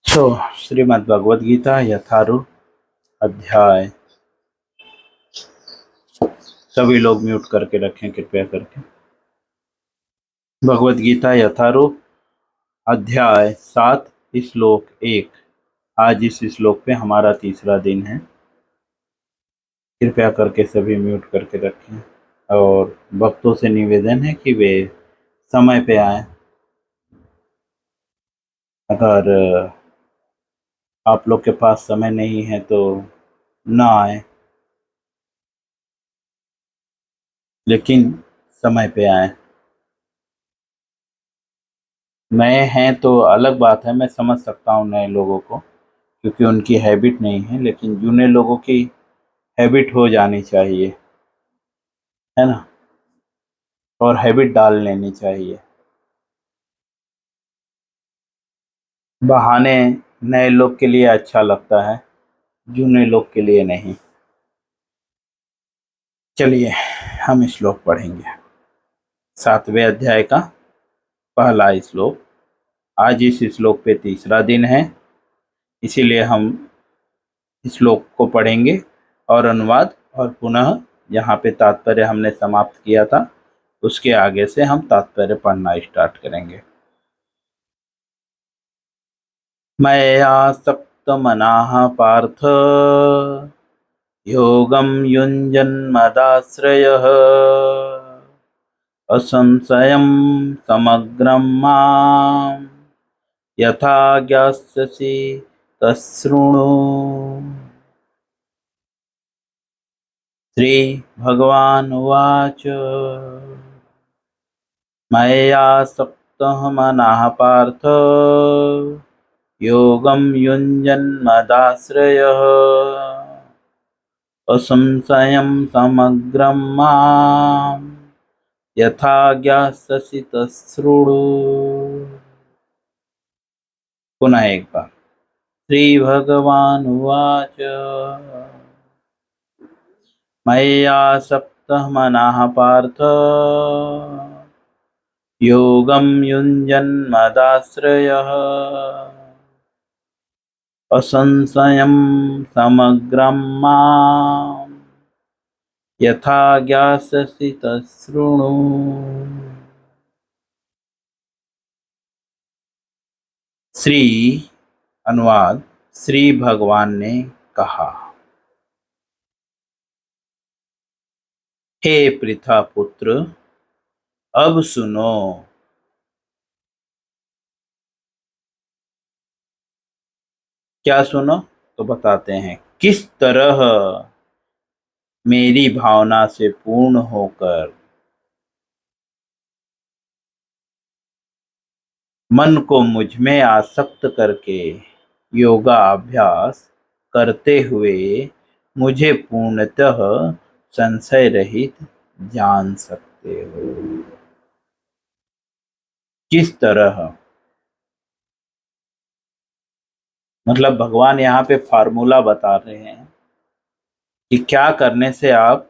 तो श्रीमद् भगवद गीता यथारूप अध्याय, सभी लोग म्यूट करके रखें कृपया करके। भगवद गीता यथारूप अध्याय 7 श्लोक 1। आज इस श्लोक पे हमारा तीसरा दिन है। कृपया करके सभी म्यूट करके रखें और भक्तों से निवेदन है कि वे समय पे आए। अगर आप लोग के पास समय नहीं है तो ना आए, लेकिन समय पे आए। नए हैं तो अलग बात है, मैं समझ सकता हूँ नए लोगों को, क्योंकि उनकी हैबिट नहीं है, लेकिन जूने लोगों की हैबिट हो जानी चाहिए, है ना, और हैबिट डाल लेनी चाहिए। बहाने नए लोग के लिए अच्छा लगता है, जूने लोग के लिए नहीं। चलिए हम श्लोक पढ़ेंगे। 7वें अध्याय का पहला श्लोक। आज इस श्लोक पे तीसरा दिन है, इसीलिए हम श्लोक को पढ़ेंगे और अनुवाद, और पुनः यहाँ पे तात्पर्य हमने समाप्त किया था, उसके आगे से हम तात्पर्य पढ़ना स्टार्ट करेंगे। मय्यासक्तमनाः पार्थ योगं युञ्जन्मदाश्रयः असंशयं समग्रं मां यथा ज्ञास्यसि तच्छृणु। श्रीभगवानुवाच मय्यासक्तः मनः पार्थ योगं युञ्जन्मदाश्रयः असंशयं समग्रं मां यथा ज्ञास्यसि तच्छृणु। पुनः एक बार। श्रीभगवानुवाच मय्यासक्तः मनः पार्थ योगं युञ्जन्मदाश्रयः असंशयं समग्रं मां यथा ज्ञास्यसि तच्छृणु। श्री अनुवाद। श्री भगवान ने कहा, हे पृथा पुत्र, अब सुनो। क्या सुनो? तो बताते हैं। किस तरह मेरी भावना से पूर्ण होकर मन को मुझ में आसक्त करके योगा अभ्यास करते हुए मुझे पूर्णतः संशय रहित जान सकते हो। किस तरह, मतलब भगवान यहाँ पे फार्मूला बता रहे हैं कि क्या करने से आप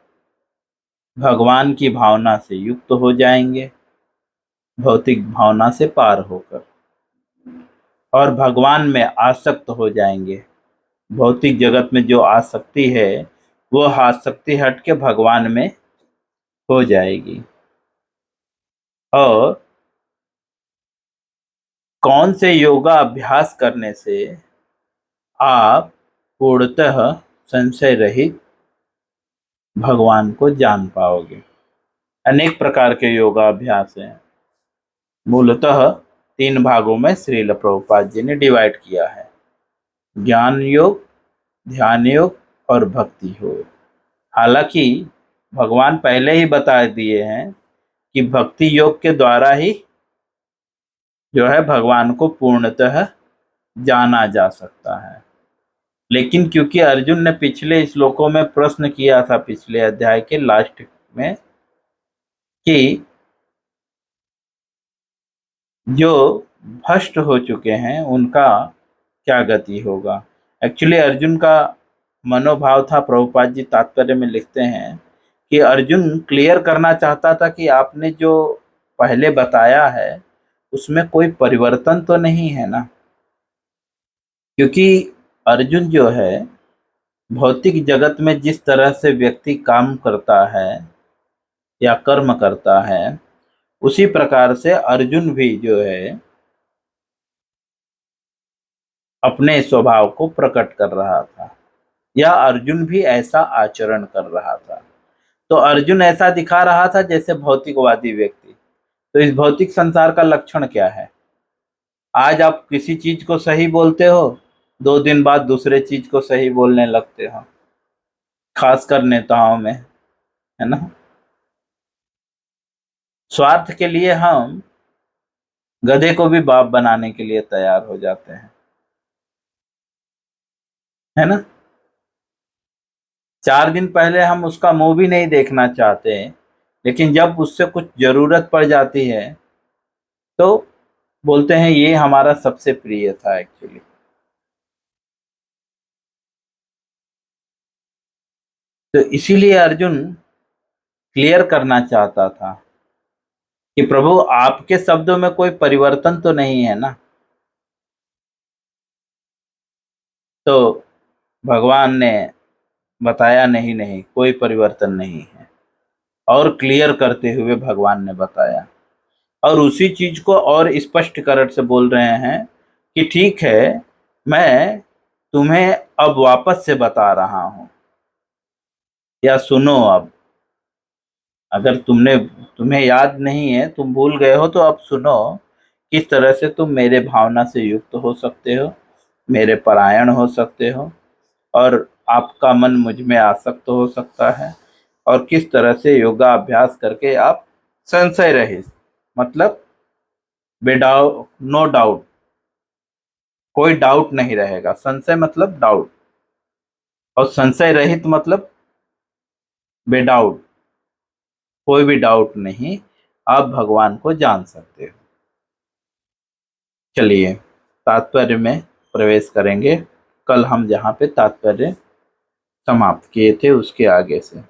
भगवान की भावना से युक्त हो जाएंगे, भौतिक भावना से पार होकर, और भगवान में आसक्त हो जाएंगे। भौतिक जगत में जो आसक्ति है वो आसक्ति हट के भगवान में हो जाएगी। और कौन से योगा अभ्यास करने से आप पूर्णतः संशय रहित भगवान को जान पाओगे। अनेक प्रकार के योगा अभ्यास हैं। मूलतः 3 भागों में श्रील प्रभुपाद जी ने डिवाइड किया है: ज्ञान योग, ध्यान योग और भक्ति योग। हालांकि भगवान पहले ही बता दिए हैं कि भक्ति योग के द्वारा ही जो है भगवान को पूर्णतः जाना जा सकता है। लेकिन क्योंकि अर्जुन ने पिछले श्लोकों में प्रश्न किया था, पिछले अध्याय के लास्ट में, कि जो भ्रष्ट हो चुके हैं उनका क्या गति होगा। एक्चुअली अर्जुन का मनोभाव था, प्रभुपाद जी तात्पर्य में लिखते हैं कि अर्जुन क्लियर करना चाहता था कि आपने जो पहले बताया है उसमें कोई परिवर्तन तो नहीं है ना। क्योंकि अर्जुन जो है भौतिक जगत में जिस तरह से व्यक्ति काम करता है या कर्म करता है, उसी प्रकार से अर्जुन भी जो है अपने स्वभाव को प्रकट कर रहा था, या अर्जुन भी ऐसा आचरण कर रहा था। तो अर्जुन ऐसा दिखा रहा था जैसे भौतिकवादी व्यक्ति। तो इस भौतिक संसार का लक्षण क्या है? आज आप किसी चीज को सही बोलते हो, 2 दिन बाद दूसरे चीज को सही बोलने लगते हो, खासकर नेताओं में, है ना। स्वार्थ के लिए हम गधे को भी बाप बनाने के लिए तैयार हो जाते हैं, है ना। 4 दिन पहले हम उसका मुंह भी नहीं देखना चाहते, लेकिन जब उससे कुछ जरूरत पड़ जाती है तो बोलते हैं ये हमारा सबसे प्रिय था एक्चुअली। तो इसीलिए अर्जुन क्लियर करना चाहता था कि प्रभु आपके शब्दों में कोई परिवर्तन तो नहीं है ना। तो भगवान ने बताया नहीं नहीं, कोई परिवर्तन नहीं है, और क्लियर करते हुए भगवान ने बताया, और उसी चीज को और स्पष्टीकरण से बोल रहे हैं कि ठीक है, मैं तुम्हें अब वापस से बता रहा हूं, या सुनो अब। अगर तुम्हें याद नहीं है, तुम भूल गए हो, तो अब सुनो किस तरह से तुम मेरे भावना से युक्त हो सकते हो, मेरे परायण हो सकते हो, और आपका मन मुझ में आसक्त हो सकता है, और किस तरह से योगा अभ्यास करके आप संशय रहित, मतलब बेडाउट, नो डाउट, कोई डाउट नहीं रहेगा। संशय मतलब डाउट, और संशय रहित मतलब बेडाउट, कोई भी डाउट नहीं, आप भगवान को जान सकते हो। चलिए तात्पर्य में प्रवेश करेंगे। कल हम जहाँ पे तात्पर्य समाप्त किए थे उसके आगे से।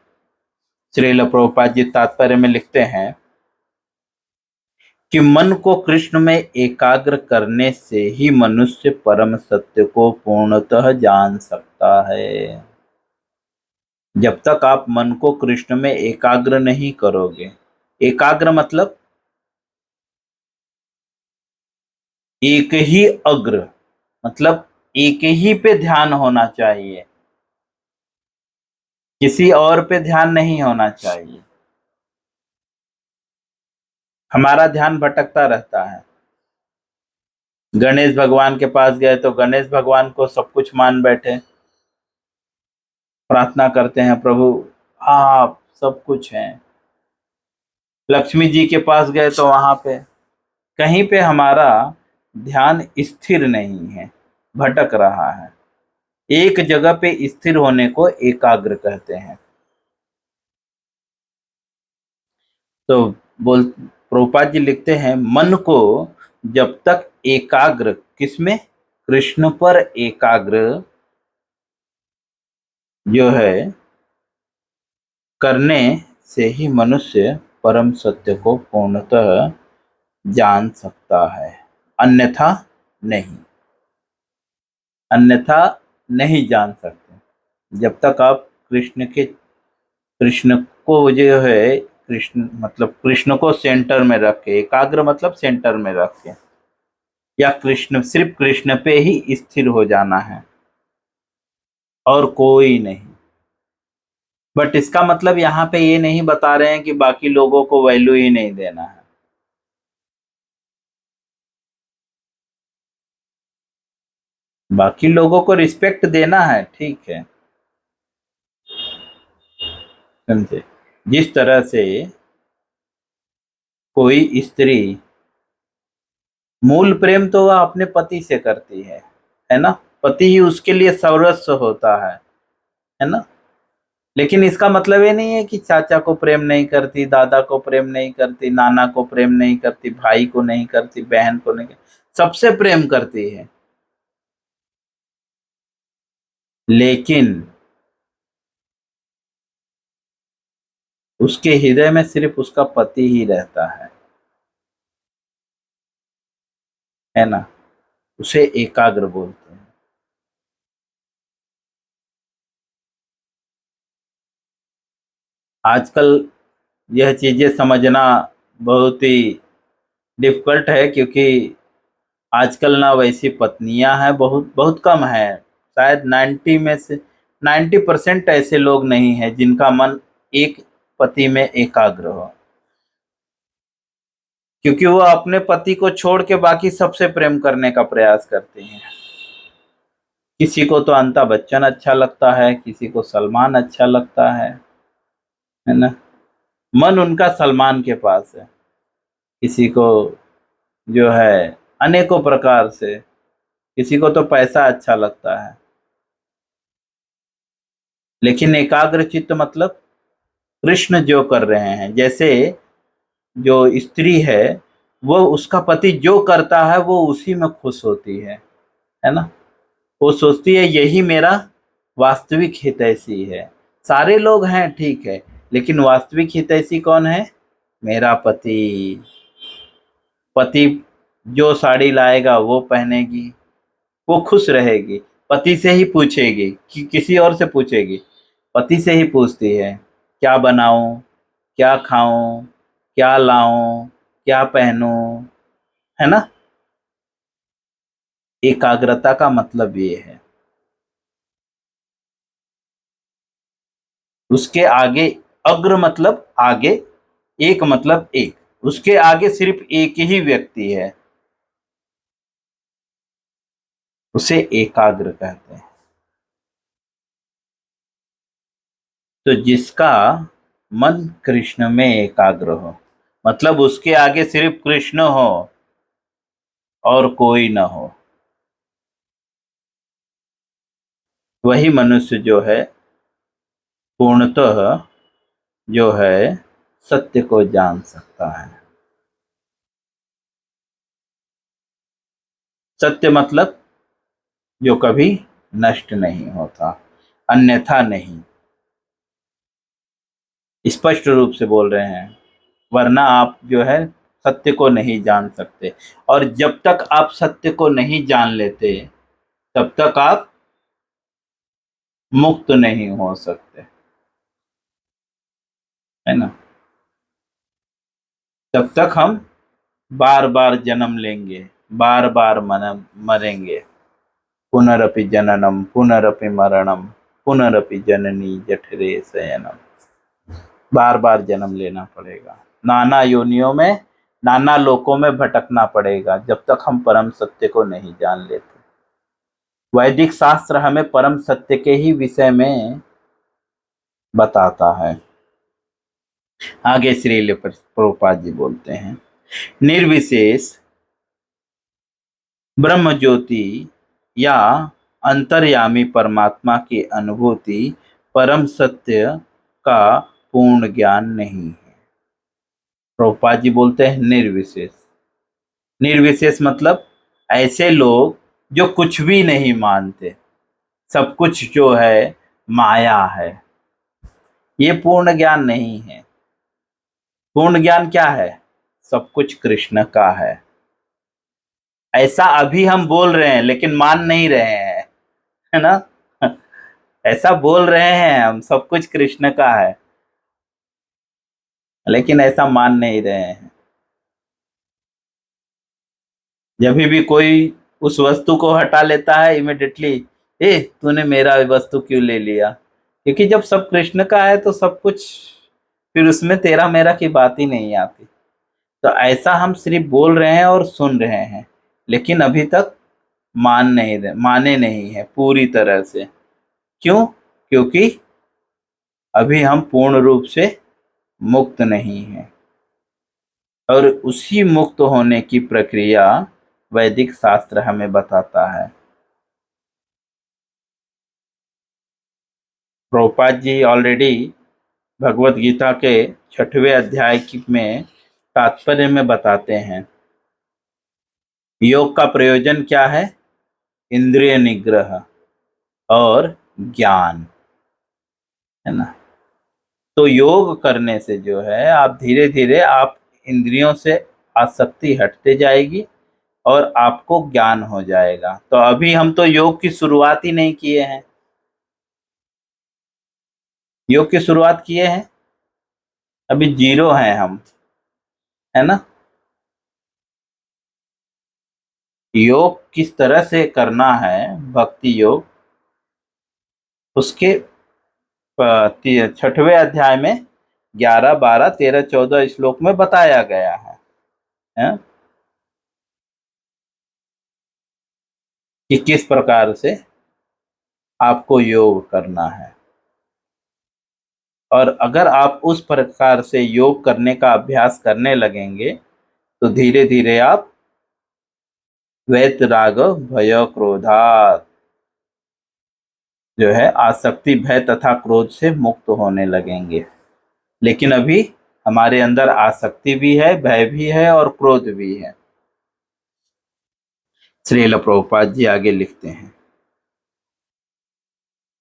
श्रील प्रभुपाद जी तात्पर्य में लिखते हैं कि मन को कृष्ण में एकाग्र करने से ही मनुष्य परम सत्य को पूर्णतः जान सकता है। जब तक आप मन को कृष्ण में एकाग्र नहीं करोगे, एकाग्र मतलब एक ही अग्र, मतलब एक ही पे ध्यान होना चाहिए, किसी और पे ध्यान नहीं होना चाहिए। हमारा ध्यान भटकता रहता है। गणेश भगवान के पास गए तो गणेश भगवान को सब कुछ मान बैठे, प्रार्थना करते हैं प्रभु आप सब कुछ हैं। लक्ष्मी जी के पास गए तो वहां पे कहीं पे हमारा ध्यान स्थिर नहीं है, भटक रहा है। एक जगह पे स्थिर होने को एकाग्र कहते हैं। तो बोल प्रभुपाद जी लिखते हैं मन को जब तक एकाग्र, किसमें? कृष्ण पर एकाग्र जो है करने से ही मनुष्य परम सत्य को पूर्णतः जान सकता है, अन्यथा नहीं, अन्यथा नहीं जान सकते। जब तक आप कृष्ण को जो है, कृष्ण मतलब कृष्ण को सेंटर में रख के, एकाग्र मतलब सेंटर में रख के, या कृष्ण, सिर्फ कृष्ण पे ही स्थिर हो जाना है और कोई नहीं। बट इसका मतलब यहाँ पे ये नहीं बता रहे हैं कि बाकी लोगों को वैल्यू ही नहीं देना है। बाकी लोगों को रिस्पेक्ट देना है, ठीक है, समझे। जिस तरह से कोई स्त्री, मूल प्रेम तो वह अपने पति से करती है ना, पति ही उसके लिए सर्वस्व होता है ना। लेकिन इसका मतलब ये नहीं है कि चाचा को प्रेम नहीं करती, दादा को प्रेम नहीं करती, नाना को प्रेम नहीं करती, भाई को नहीं करती, बहन को नहीं करती, सबसे प्रेम करती है। लेकिन उसके हृदय में सिर्फ उसका पति ही रहता है ना। उसे एकाग्र बोलते हैं। आजकल यह चीजें समझना बहुत ही डिफिकल्ट है, क्योंकि आजकल ना वैसी पत्नियां हैं, बहुत बहुत कम है। शायद 90 में से 90% ऐसे लोग नहीं हैं जिनका मन एक पति में एकाग्र हो, क्योंकि वो अपने पति को छोड़ के बाकी सबसे प्रेम करने का प्रयास करती हैं। किसी को तो अमिताभ बच्चन अच्छा लगता है, किसी को सलमान अच्छा लगता है ना। मन उनका सलमान के पास है। किसी को जो है अनेकों प्रकार से, किसी को तो पैसा अच्छा लगता है। लेकिन एकाग्र चित्त मतलब कृष्ण जो कर रहे हैं, जैसे जो स्त्री है वो उसका पति जो करता है वो उसी में खुश होती है ना। वो सोचती है यही मेरा वास्तविक हितैषी है। सारे लोग हैं ठीक है, लेकिन वास्तविक हितैषी कौन है? मेरा पति। पति जो साड़ी लाएगा वो पहनेगी, वो खुश रहेगी। पति से ही पूछेगी कि किसी और से पूछेगी? पति से ही पूछती है, क्या बनाऊं, क्या खाऊं, क्या लाऊं, क्या पहनूं, है ना। एकाग्रता का मतलब ये है। उसके आगे अग्र मतलब आगे, एक मतलब एक, उसके आगे सिर्फ एक ही व्यक्ति है, उसे एकाग्र कहते हैं। तो जिसका मन कृष्ण में एकाग्र हो, मतलब उसके आगे सिर्फ कृष्ण हो और कोई न हो, वही मनुष्य जो है पूर्णतः जो है सत्य को जान सकता है। सत्य मतलब जो कभी नष्ट नहीं होता, अन्यथा नहीं। स्पष्ट रूप से बोल रहे हैं, वरना आप जो है सत्य को नहीं जान सकते। और जब तक आप सत्य को नहीं जान लेते तब तक आप मुक्त नहीं हो सकते, है ना। तब तक हम बार बार जन्म लेंगे, बार बार मरेंगे। पुनरपि जननम पुनरपि मरणम पुनरपि जननी जठरे शयनम। बार बार जन्म लेना पड़ेगा, नाना योनियों में, नाना लोकों में भटकना पड़ेगा, जब तक हम परम सत्य को नहीं जान लेते। वैदिक शास्त्र हमें परम सत्य के ही विषय में बताता है। आगे श्रील प्रभुपाद जी बोलते हैं, निर्विशेष ब्रह्म ज्योति या अंतर्यामी परमात्मा की अनुभूति परम सत्य का पूर्ण ज्ञान नहीं है। प्रभुपाद जी बोलते हैं निर्विशेष। निर्विशेष मतलब ऐसे लोग जो कुछ भी नहीं मानते, सब कुछ जो है माया है, ये पूर्ण ज्ञान नहीं है। पूर्ण ज्ञान क्या है? सब कुछ कृष्ण का है। ऐसा अभी हम बोल रहे हैं लेकिन मान नहीं रहे हैं, है ना। ऐसा बोल रहे हैं हम सब कुछ कृष्ण का है, लेकिन ऐसा मान नहीं रहे हैं। जब भी कोई उस वस्तु को हटा लेता है इमिडिएटली, ए तूने मेरा वस्तु क्यों ले लिया? क्योंकि जब सब कृष्ण का है तो सब कुछ, फिर उसमें तेरा मेरा की बात ही नहीं आती। तो ऐसा हम सिर्फ बोल रहे हैं और सुन रहे हैं, लेकिन अभी तक माने नहीं है पूरी तरह से। क्यों? क्योंकि अभी हम पूर्ण रूप से मुक्त नहीं हैं। और उसी मुक्त होने की प्रक्रिया वैदिक शास्त्र हमें बताता है। प्रभुपाद जी ऑलरेडी भगवत गीता के 6वें अध्याय में तात्पर्य में बताते हैं, योग का प्रयोजन क्या है? इंद्रिय निग्रह और ज्ञान, है ना। तो योग करने से जो है आप धीरे धीरे आप इंद्रियों से आसक्ति हटते जाएगी और आपको ज्ञान हो जाएगा। तो अभी हम तो योग की शुरुआत ही नहीं किए हैं। योग की शुरुआत किए हैं अभी जीरो हैं हम, है ना। योग किस तरह से करना है, भक्ति योग, उसके 6वें अध्याय में 11, 12, 13, 14 श्लोक में बताया गया है कि किस प्रकार से आपको योग करना है। और अगर आप उस प्रकार से योग करने का अभ्यास करने लगेंगे तो धीरे धीरे आप वैतराग भय क्रोधात, जो है आसक्ति, भय तथा क्रोध से मुक्त होने लगेंगे। लेकिन अभी हमारे अंदर आसक्ति भी है, भय भी है और क्रोध भी है। श्रील प्रभुपाद जी आगे लिखते हैं,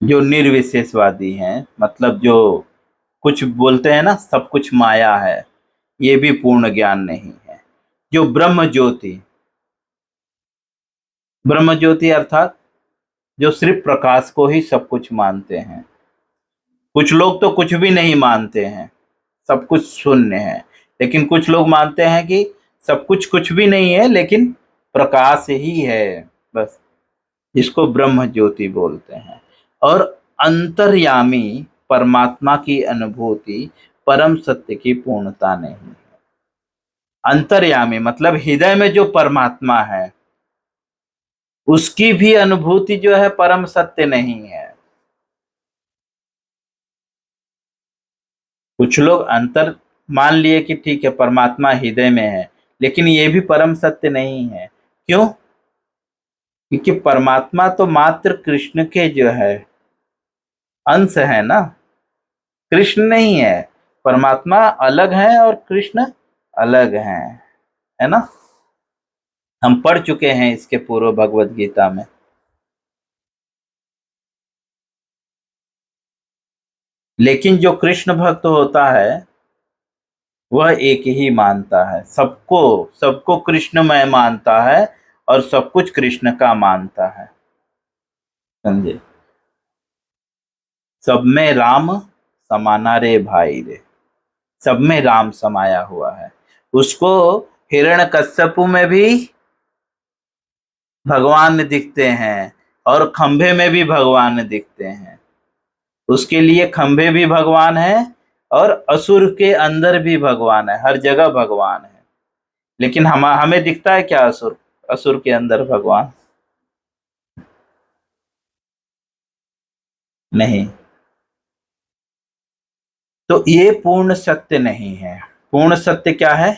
जो निर्विशेषवादी हैं, मतलब जो कुछ बोलते हैं ना सब कुछ माया है, ये भी पूर्ण ज्ञान नहीं है। जो ब्रह्म ज्योति अर्थात जो सिर्फ प्रकाश को ही सब कुछ मानते हैं। कुछ लोग तो कुछ भी नहीं मानते हैं, सब कुछ शून्य है। लेकिन कुछ लोग मानते हैं कि सब कुछ कुछ भी नहीं है लेकिन प्रकाश ही है बस, जिसको ब्रह्म ज्योति बोलते हैं। और अंतर्यामी परमात्मा की अनुभूति परम सत्य की पूर्णता नहीं है। अंतर्यामी मतलब हृदय में जो परमात्मा है उसकी भी अनुभूति जो है परम सत्य नहीं है। कुछ लोग अंतर मान लिए कि ठीक है परमात्मा हृदय में है, लेकिन ये भी परम सत्य नहीं है। क्यों? क्योंकि परमात्मा तो मात्र कृष्ण के जो है अंश है ना, कृष्ण नहीं है। परमात्मा अलग है और कृष्ण अलग है ना। हम पढ़ चुके हैं इसके पूर्व भगवत गीता में। लेकिन जो कृष्ण भक्त होता है वह एक ही मानता है, सबको सबको कृष्णमय मानता है और सब कुछ कृष्ण का मानता है। समझे? सब में राम समाना रे भाई रे, सब में राम समाया हुआ है। उसको हिरण्यकश्यपु में भी भगवान दिखते हैं और खंभे में भी भगवान दिखते हैं। उसके लिए खंभे भी भगवान है और असुर के अंदर भी भगवान है, हर जगह भगवान है। लेकिन हमें दिखता है क्या असुर, असुर के अंदर भगवान? नहीं। तो ये पूर्ण सत्य नहीं है। पूर्ण सत्य क्या है?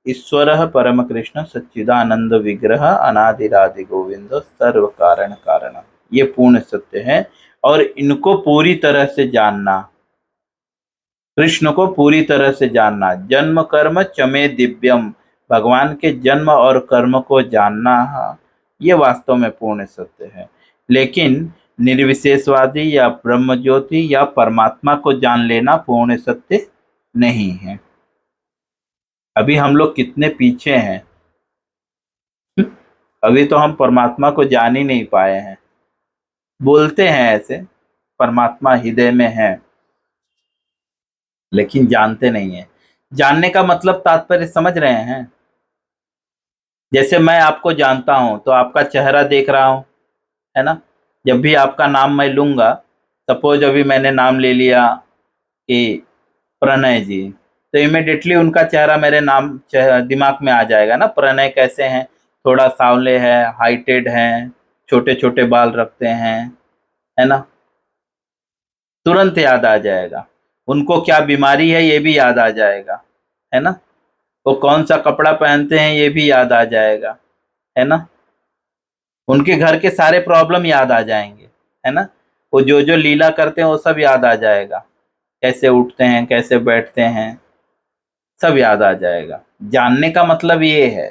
ईश्वर परम कृष्ण सच्चिदानंद विग्रह अनादिरादि गोविंद सर्व कारण कारण, ये पूर्ण सत्य है। और इनको पूरी तरह से जानना, कृष्ण को पूरी तरह से जानना, जन्म कर्म चमे दिव्यम, भगवान के जन्म और कर्म को जानना, ये वास्तव में पूर्ण सत्य है। लेकिन निर्विशेषवादी या ब्रह्म ज्योति या परमात्मा को जान लेना पूर्ण सत्य नहीं है। अभी हम लोग कितने पीछे हैं, अभी तो हम परमात्मा को जान ही नहीं पाए हैं। बोलते हैं ऐसे परमात्मा हृदय में है, लेकिन जानते नहीं है। जानने का मतलब तात्पर्य समझ रहे हैं? जैसे मैं आपको जानता हूं तो आपका चेहरा देख रहा हूं, है ना। जब भी आपका नाम मैं लूंगा, सपोज अभी मैंने नाम ले लिया कि प्रणय जी, तो इमिडिएटली उनका चेहरा मेरे दिमाग में आ जाएगा ना। प्रणय कैसे हैं? थोड़ा सांवले है, हाइटेड हैं, छोटे छोटे बाल रखते हैं, है ना। तुरंत याद आ जाएगा। उनको क्या बीमारी है ये भी याद आ जाएगा, है ना। वो कौन सा कपड़ा पहनते हैं ये भी याद आ जाएगा, है ना। उनके घर के सारे प्रॉब्लम याद आ जाएंगे, है ना। वो जो जो लीला करते हैं वो सब याद आ जाएगा, कैसे उठते हैं, कैसे बैठते हैं, सब याद आ जाएगा। जानने का मतलब ये है।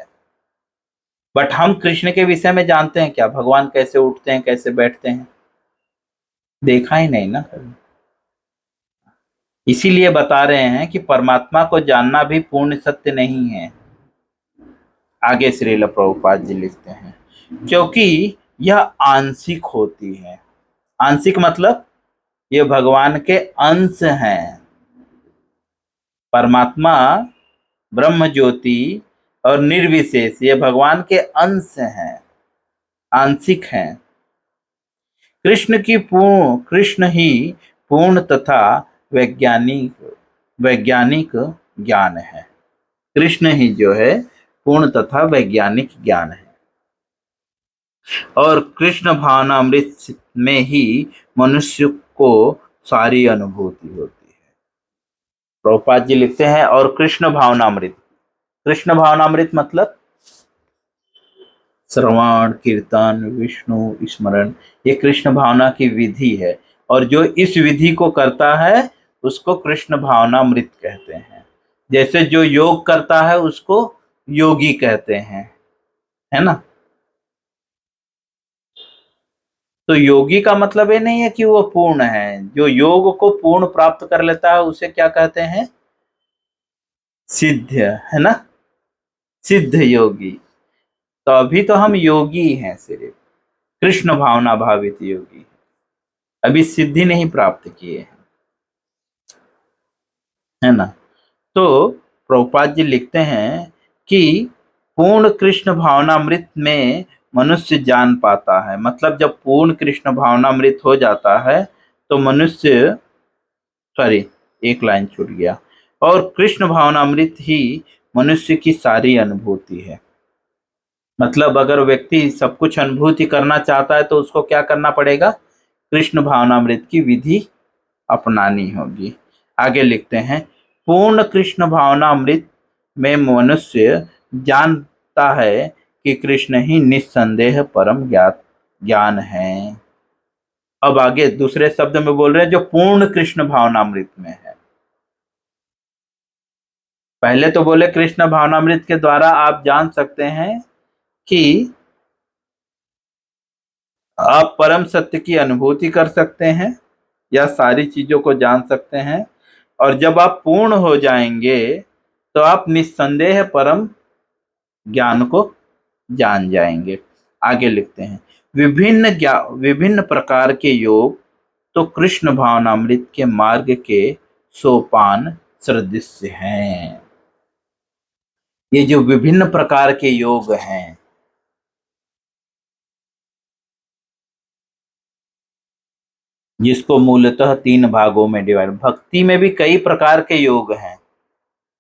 बट हम कृष्ण के विषय में जानते हैं क्या? भगवान कैसे उठते हैं, कैसे बैठते हैं? देखा ही नहीं ना कभी। इसीलिए बता रहे हैं कि परमात्मा को जानना भी पूर्ण सत्य नहीं है। आगे श्रील प्रभुपाद जी लिखते हैं, क्योंकि यह आंशिक होती है। आंशिक मतलब ये भगवान के अंश हैं। परमात्मा ब्रह्म ज्योति और निर्विशेष ये भगवान के अंश हैं, आंशिक हैं। कृष्ण ही पूर्ण तथा वैज्ञानिक वैज्ञानिक ज्ञान है। कृष्ण ही जो है पूर्ण तथा वैज्ञानिक ज्ञान है। और कृष्ण भावनामृत में ही मनुष्य को सारी अनुभूति होती है। प्रभुपाद जी लिखते हैं और कृष्ण भावनामृत, कृष्ण भावनामृत मतलब श्रवण कीर्तन विष्णु स्मरण, ये कृष्ण भावना की विधि है। और जो इस विधि को करता है उसको कृष्ण भावनामृत कहते हैं। जैसे जो योग करता है उसको योगी कहते हैं, है ना। तो योगी का मतलब ये नहीं है कि वो पूर्ण है। जो योग को पूर्ण प्राप्त कर लेता है उसे क्या कहते हैं? सिद्ध, है ना, सिद्ध योगी। तो अभी तो हम योगी हैं, सिर्फ कृष्ण भावना भावित योगी, अभी सिद्धि नहीं प्राप्त किए हैं, है ना। तो प्रभुपाद जी लिखते हैं कि पूर्ण कृष्ण भावनामृत में मनुष्य जान पाता है। मतलब जब पूर्ण कृष्ण भावनामृत हो जाता है तो मनुष्य, सॉरी एक लाइन छूट गया, और कृष्ण भावनामृत ही मनुष्य की सारी अनुभूति है। मतलब अगर व्यक्ति सब कुछ अनुभूति करना चाहता है तो उसको क्या करना पड़ेगा? कृष्ण भावनामृत की विधि अपनानी होगी। आगे लिखते हैं, पूर्ण कृष्ण भावनामृत में मनुष्य जानता है कि कृष्ण ही निस्संदेह परम ज्ञान है। अब आगे दूसरे शब्द में बोल रहे हैं जो पूर्ण कृष्ण भावनामृत में है। पहले तो बोले कृष्ण भावनामृत के द्वारा आप जान सकते हैं कि आप परम सत्य की अनुभूति कर सकते हैं या सारी चीजों को जान सकते हैं। और जब आप पूर्ण हो जाएंगे तो आप निस्संदेह परम ज्ञान को जान जाएंगे। आगे लिखते हैं, विभिन्न प्रकार के योग तो कृष्ण भावनामृत के मार्ग के सोपान सदृश हैं। ये जो विभिन्न प्रकार के योग हैं, जिसको मूलतः 3 भागों में डिवाइड, भक्ति में भी कई प्रकार के योग हैं।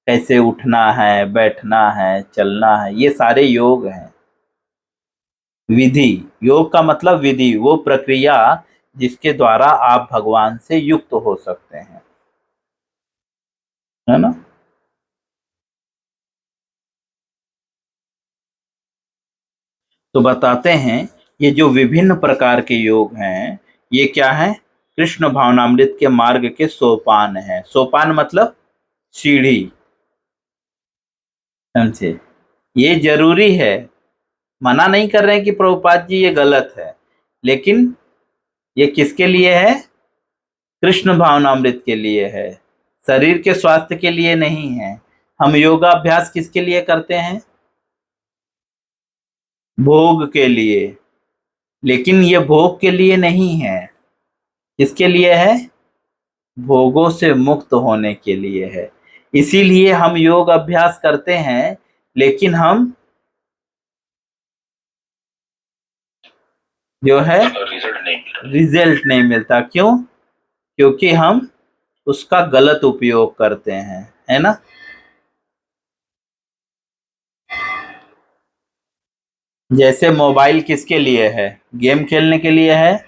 कैसे उठना है, बैठना है, चलना है, ये सारे योग हैं। विधि, योग का मतलब विधि, वो प्रक्रिया जिसके द्वारा आप भगवान से युक्त हो सकते हैं, है ना। तो बताते हैं ये जो विभिन्न प्रकार के योग हैं ये क्या है? कृष्ण भावनामृत के मार्ग के सोपान हैं। सोपान मतलब सीढ़ी, समझे। ये जरूरी है, मना नहीं कर रहे हैं कि प्रभुपाद जी ये गलत है, लेकिन ये किसके लिए है? कृष्ण भावनामृत के लिए है, शरीर के स्वास्थ्य के लिए नहीं है। हम योगाभ्यास किसके लिए करते हैं? भोग के लिए। लेकिन ये भोग के लिए नहीं है, किसके लिए है? भोगों से मुक्त होने के लिए है। इसीलिए हम योग अभ्यास करते हैं, लेकिन हम जो है रिजल्ट नहीं मिलता। क्यों? क्योंकि हम उसका गलत उपयोग करते हैं, है ना। जैसे मोबाइल किसके लिए है? गेम खेलने के लिए है?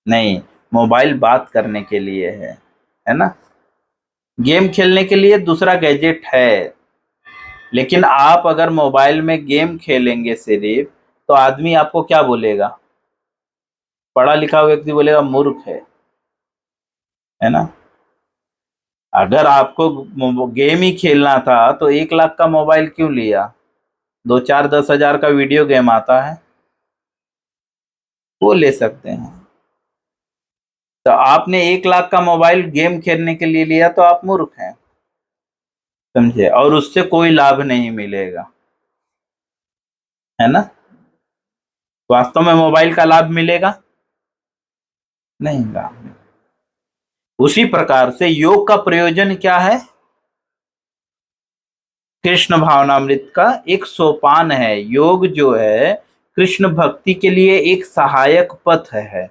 नहीं, मोबाइल बात करने के लिए है ना। गेम खेलने के लिए दूसरा गैजेट है, लेकिन आप अगर मोबाइल में गेम खेलेंगे सिर्फ, तो आदमी आपको क्या बोलेगा? पढ़ा लिखा व्यक्ति बोलेगा मूर्ख है ना। अगर आपको गेम ही खेलना था तो 1 लाख का मोबाइल क्यों लिया? 2 4 10 हजार का वीडियो गेम आता है, वो ले सकते हैं। तो आपने 1 लाख का मोबाइल गेम खेलने के लिए लिया तो आप मूर्ख हैं, समझे, और उससे कोई लाभ नहीं मिलेगा, है ना। वास्तव में मोबाइल का लाभ मिलेगा नहीं। लाभ। उसी प्रकार से योग का प्रयोजन क्या है? कृष्ण भावनामृत का एक सोपान है। योग जो है कृष्ण भक्ति के लिए एक सहायक पथ है,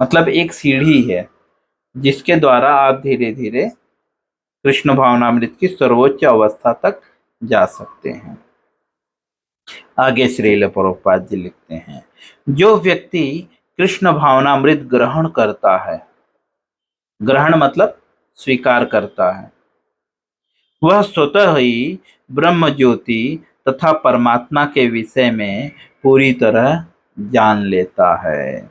मतलब एक सीढ़ी है जिसके द्वारा आप धीरे धीरे कृष्ण भावनामृत की सर्वोच्च अवस्था तक जा सकते हैं। आगे श्रील प्रभुपाद जी लिखते हैं, जो व्यक्ति कृष्ण भावनामृत ग्रहण करता है, ग्रहण मतलब स्वीकार करता है, वह स्वतः ही ब्रह्म ज्योति तथा परमात्मा के विषय में पूरी तरह जान लेता है।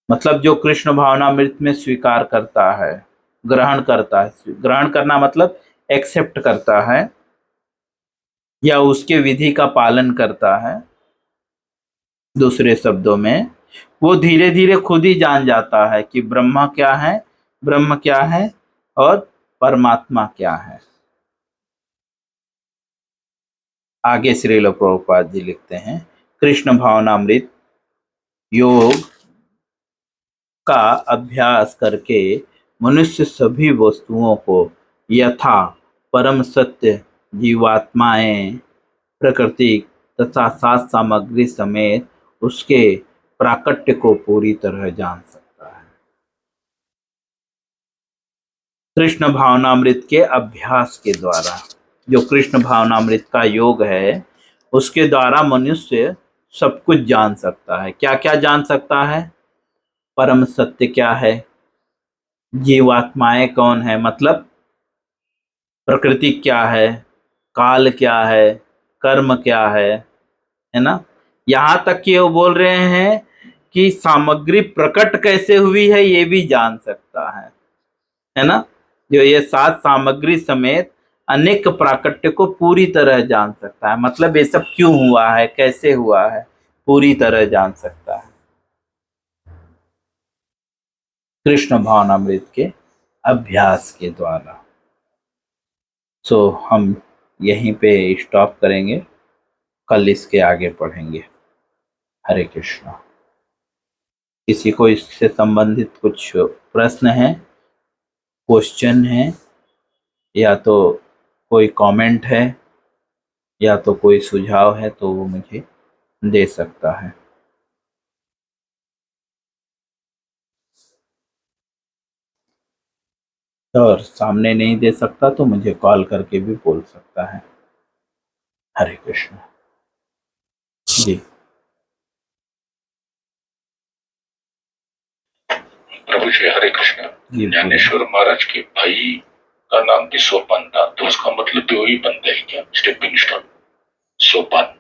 मतलब जो कृष्ण भावनामृत में स्वीकार करता है, ग्रहण करता है, ग्रहण करना मतलब एक्सेप्ट करता है या उसके विधि का पालन करता है, दूसरे शब्दों में वो धीरे धीरे खुद ही जान जाता है कि ब्रह्मा क्या है, ब्रह्म क्या है और परमात्मा क्या है। आगे श्रील प्रभुपाद जी लिखते हैं, कृष्ण भावनामृत योग का अभ्यास करके मनुष्य सभी वस्तुओं को यथा परम सत्य, जीवात्माएं, प्रकृति तथा सात सामग्री समेत उसके प्राकट्य को पूरी तरह जान सकता है। कृष्ण भावनामृत के अभ्यास के द्वारा, जो कृष्ण भावनामृत का योग है उसके द्वारा मनुष्य सब कुछ जान सकता है। क्या क्या जान सकता है? परम सत्य क्या है, जीवात्माएं कौन है, मतलब प्रकृति क्या है, काल क्या है, कर्म क्या है ना। यहाँ तक कि वो बोल रहे हैं कि सामग्री प्रकट कैसे हुई है ये भी जान सकता है ना। जो ये सात सामग्री समेत अनेक प्राकट्य को पूरी तरह जान सकता है, मतलब ये सब क्यों हुआ है, कैसे हुआ है, पूरी तरह जान सकता है कृष्ण भावनामृत के अभ्यास के द्वारा। सो हम यहीं पे स्टॉप करेंगे, कल इसके आगे पढ़ेंगे। हरे कृष्णा। किसी को इससे संबंधित कुछ प्रश्न है, क्वेश्चन है, या तो कोई कमेंट है, या तो कोई सुझाव है तो वो मुझे दे सकता है। और सामने नहीं दे सकता तो मुझे कॉल करके भी बोल सकता है। हरे कृष्ण जी। प्रभु जी हरे कृष्ण। ज्ञानेश्वर महाराज के भाई का नाम भी सोपान था, तो उसका मतलब भी वही बनता है क्या, स्टेपिंग स्टोन, सोपान।